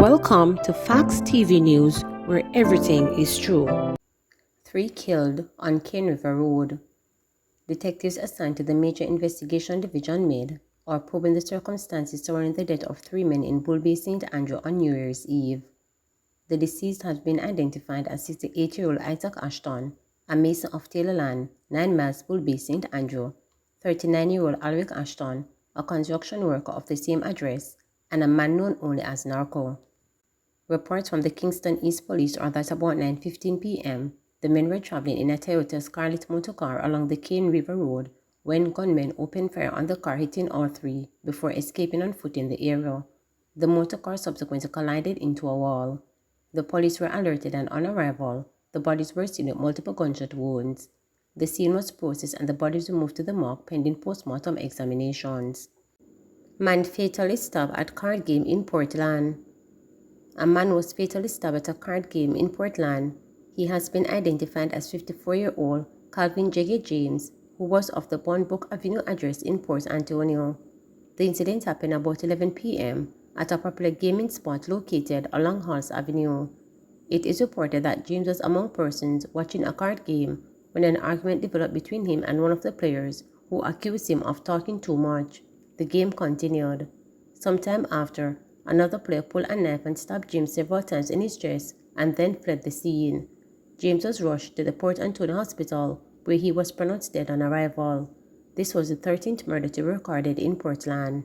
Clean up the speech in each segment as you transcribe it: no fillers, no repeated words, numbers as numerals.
Welcome to Facts TV News, where everything is true. 3 killed on Cane River Road. Detectives assigned to the Major Investigation Division MID are probing the circumstances surrounding the death of 3 men in Bull Bay, St. Andrew on New Year's Eve. The deceased has been identified as 68-year-old Isaac Ashton, a mason of Taylorland, 9 miles Bull Bay, St. Andrew, 39-year-old Alric Ashton, a construction worker of the same address, and a man known only as Narco. Reports from the Kingston East Police are that about 9:15 p.m., the men were traveling in a Toyota Scarlet motorcar along the Cane River Road when gunmen opened fire on the car, hitting all 3 before escaping on foot in the area. The motorcar subsequently collided into a wall. The police were alerted, and on arrival, the bodies were seen with multiple gunshot wounds. The scene was processed and the bodies were moved to the morgue pending post-mortem examinations. Man fatally stabbed at card game in Portland. A man was fatally stabbed at a card game in Portland. He has been identified as 54-year-old Calvin Jege James, who was of the Bournemouth Avenue address in Port Antonio. The incident happened about 11 p.m. at a popular gaming spot located along Halls Avenue. It is reported that James was among persons watching a card game when an argument developed between him and one of the players, who accused him of talking too much. The game continued. Sometime after, another player pulled a knife and stabbed James several times in his chest and then fled the scene. James was rushed to the Port Antonio Hospital, where he was pronounced dead on arrival. This was the 13th murder to be recorded in Portland.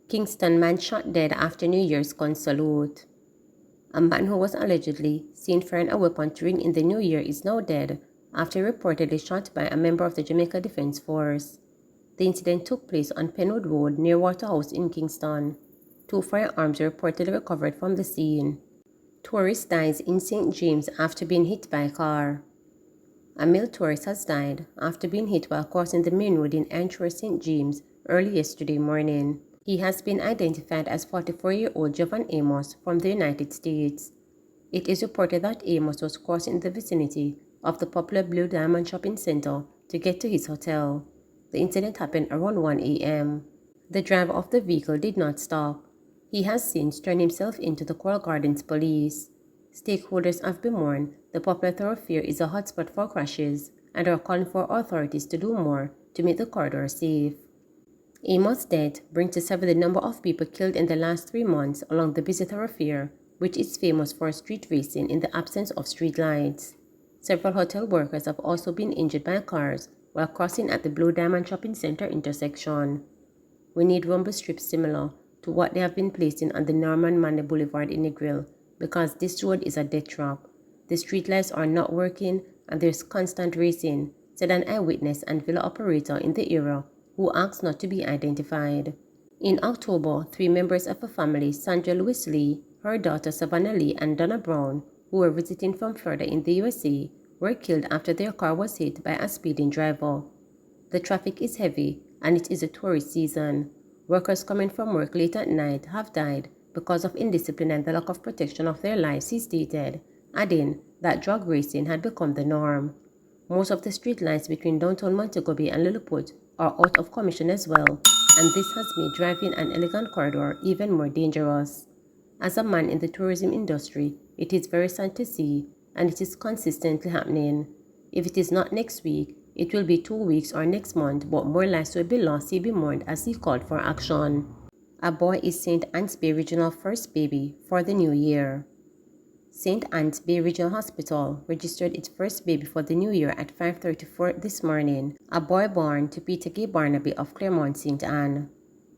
Kingston man shot dead after New Year's gun salute. A man who was allegedly seen firing a weapon to ring in the new year is now dead after reportedly shot by a member of the Jamaica Defense Force. The incident took place on Penwood Road near Waterhouse in Kingston. 2 firearms were reportedly recovered from the scene. Tourist dies in St. James after being hit by a car. A male tourist has died after being hit while crossing the main road in Anchor, St. James early yesterday morning. He has been identified as 44-year-old Jovan Amos from the United States. It is reported that Amos was crossing in the vicinity of the popular Blue Diamond Shopping Center to get to his hotel. The incident happened around 1 a.m. The driver of the vehicle did not stop. He has since turned himself into the Coral Gardens police. Stakeholders have bemoaned the popular thoroughfare is a hotspot for crashes and are calling for authorities to do more to make the corridor safe. Amos' death brings to 7 the number of people killed in the last 3 months along the busy thoroughfare, which is famous for street racing in the absence of street lights. Several hotel workers have also been injured by cars while crossing at the Blue Diamond Shopping Center intersection. We need rumble strips similar to what they have been placing on the Norman Manley Boulevard in Negril, because this road is a death trap. The streetlights are not working and there's constant racing, said an eyewitness and villa operator in the area who asked not to be identified. In October, 3 members of a family, Sandra Louise Lee, her daughter Savannah Lee, and Donna Brown, who were visiting from Florida in the USA, were killed after their car was hit by a speeding driver. The traffic is heavy and it is a tourist season. Workers coming from work late at night have died because of indiscipline and the lack of protection of their lives, he stated, adding that drug racing had become the norm. Most of the street lights between downtown Montego Bay and Lilliput are out of commission as well, and this has made driving an elegant corridor even more dangerous. As a man in the tourism industry, it is very sad to see, and it is consistently happening. If it is not next week, it will be 2 weeks or next month, but more lives will be lost, he bemoaned as he called for action. A boy is St. Anne's Bay Regional first baby for the new year. St. Anne's Bay Regional Hospital registered its first baby for the new year at 5:34 this morning, a boy born to Peter K. Barnaby of Claremont, St. Anne.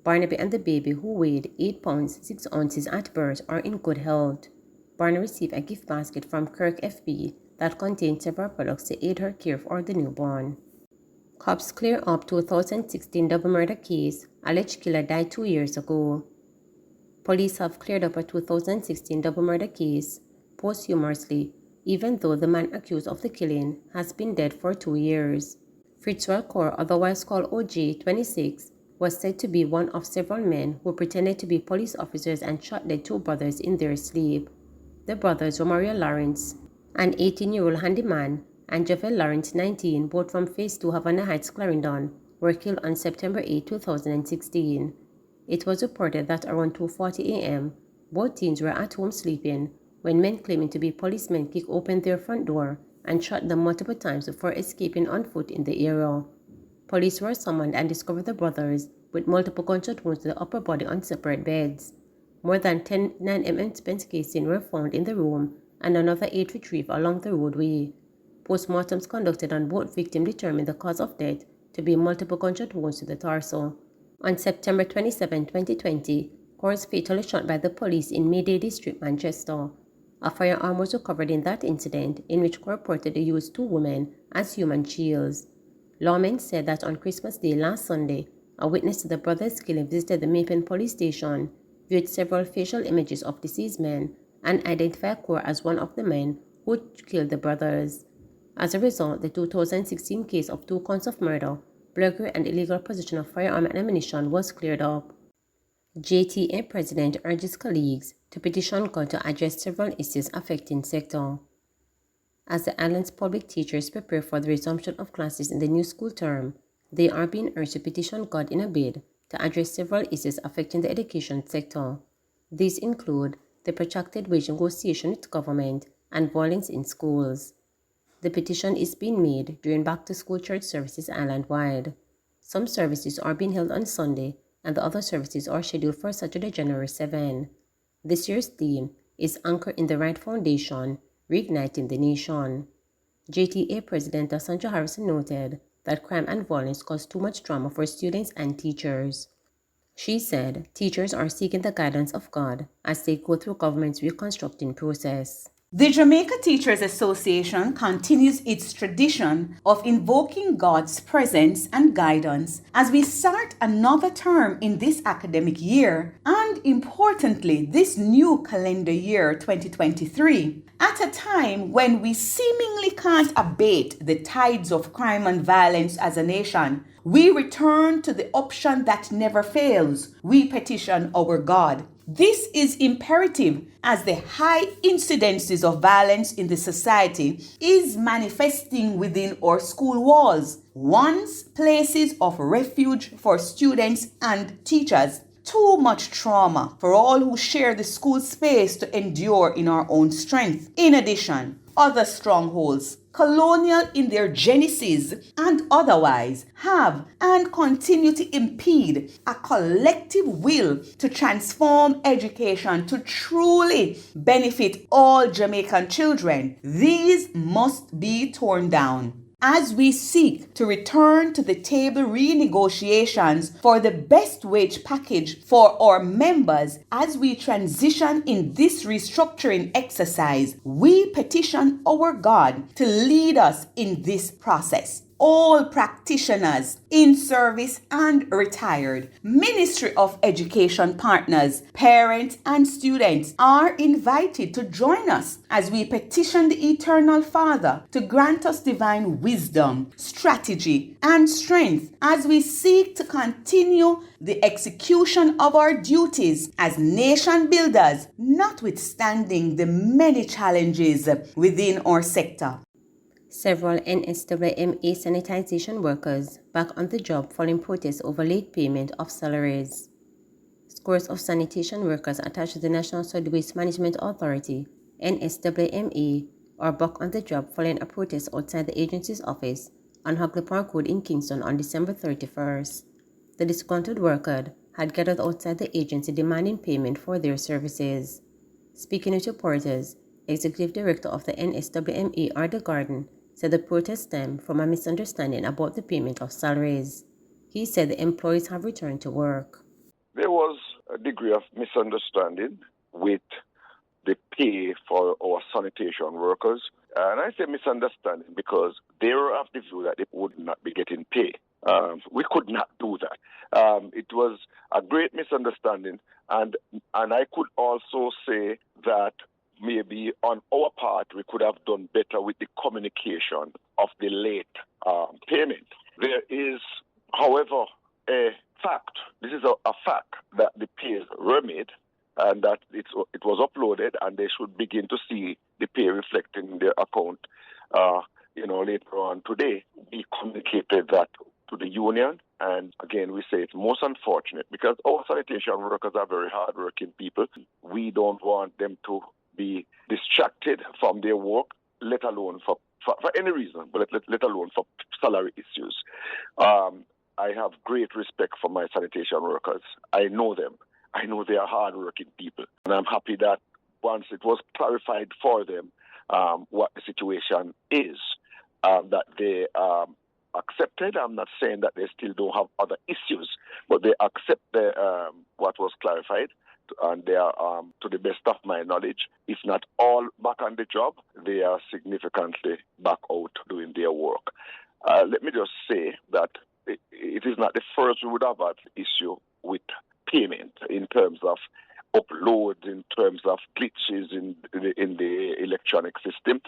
Barnaby and the baby, who weighed 8 pounds 6 ounces at birth, are in good health. Barnaby received a gift basket from Kirk FB that contained several products to aid her care for the newborn. Cops clear up 2016 double murder case. Alleged killer died 2 years ago. Police have cleared up a 2016 double murder case posthumously, even though the man accused of the killing has been dead for 2 years. Fritzwell Core, otherwise called OJ, 26, was said to be one of several men who pretended to be police officers and shot dead 2 brothers in their sleep. The brothers were Maria Lawrence, an 18-year-old handyman, and Javel Lawrence, 19, both from Phase 2 Havana Heights, Clarendon, were killed on September 8, 2016. It was reported that around 2:40 a.m., Both teens were at home sleeping when men claiming to be policemen kicked open their front door and shot them multiple times before escaping on foot in the area. Police were summoned and discovered the brothers with multiple gunshot wounds to the upper body on separate beds. More than 10 9mm Spence casings were found in the room and another 8 retrieved along the roadway. Postmortems conducted on both victims determined the cause of death to be multiple gunshot wounds to the torso. On September 27, 2020, Corrs fatally shot by the police in Mayday District, Manchester. A firearm was recovered in that incident, in which Corrs reportedly used 2 women as human shields. Lawmen said that on Christmas Day last Sunday, a witness to the brothers' killing visited the Mapen police station, viewed several facial images of deceased men, and identified Corrs as one of the men who killed the brothers. As a result, the 2016 case of 2 counts of murder, burglary, and illegal possession of firearm and ammunition was cleared up. JTA President urges colleagues to petition God to address several issues affecting sector. As the island's public teachers prepare for the resumption of classes in the new school term, they are being urged to petition God in a bid to address several issues affecting the education sector. These include the protracted wage negotiation with government and violence in schools. The petition is being made during back-to-school church services island-wide. Some services are being held on Sunday, and the other services are scheduled for Saturday, January 7. This year's theme is Anchor in the Right Foundation, Reigniting the Nation. JTA President Sandra Harrison noted that crime and violence cause too much trauma for students and teachers. She said teachers are seeking the guidance of God as they go through government's reconstructing process. The Jamaica Teachers Association continues its tradition of invoking God's presence and guidance as we start another term in this academic year and, importantly, this new calendar year 2023. At a time when we seemingly can't abate the tides of crime and violence as a nation, we return to the option that never fails. We petition our God. This is imperative as the high incidences of violence in the society is manifesting within our school walls, once places of refuge for students and teachers. Too much trauma for all who share the school space to endure in our own strength. In addition, other strongholds, colonial in their genesis and otherwise, have and continue to impede a collective will to transform education to truly benefit all Jamaican children. These must be torn down. As we seek to return to the table renegotiations for the best wage package for our members as we transition in this restructuring exercise, we petition our God to lead us in this process. All practitioners in service and retired, Ministry of Education partners, parents, and students are invited to join us as we petition the Eternal Father to grant us divine wisdom, strategy, and strength as we seek to continue the execution of our duties as nation builders, notwithstanding the many challenges within our sector. Several NSWMA sanitation workers back on the job following protests over late payment of salaries. Scores of sanitation workers attached to the National Solid Waste Management Authority, NSWMA, are back on the job following a protest outside the agency's office on Hagley Park Road in Kingston on December 31st. The disgruntled worker had gathered outside the agency demanding payment for their services. Speaking with reporters, Executive Director of the NSWMA, Arda Garden, said the protest stemmed from a misunderstanding about the payment of salaries. He said the employees have returned to work. There was a degree of misunderstanding with the pay for our sanitation workers. And I say misunderstanding because they were of the view that they would not be getting pay. We could not do that. It was a great misunderstanding. And I could also say that maybe on our part, we could have done better with the communication of the late payment. There is, however, a fact. This is a fact that the pays were made and that it was uploaded, and they should begin to see the pay reflected in their account, later on today. We communicated that to the union, And again, we say it's most unfortunate because our sanitation workers are very hardworking people. We don't want them to be distracted from their work, let alone for any reason, but let alone for salary issues. I have great respect for my sanitation workers. I know them. I know they are hardworking people. And I'm happy that once it was clarified for them what the situation is, that they accepted. I'm not saying that they still don't have other issues, but they accept what was clarified. And they are, to the best of my knowledge, if not all back on the job, they are significantly back out doing their work. Let me just say that it is not the first we would have had issue with payment in terms of uploads, in terms of glitches in the electronic system.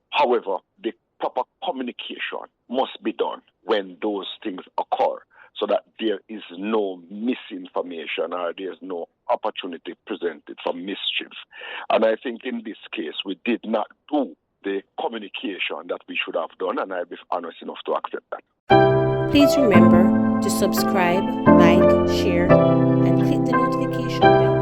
However, the proper communication must be done when those things occur so that there is no misinformation or there's no opportunity presented for mischief. And I think in this case, we did not do the communication that we should have done, and I'll be honest enough to accept that. Please remember to subscribe, like, share, and click the notification bell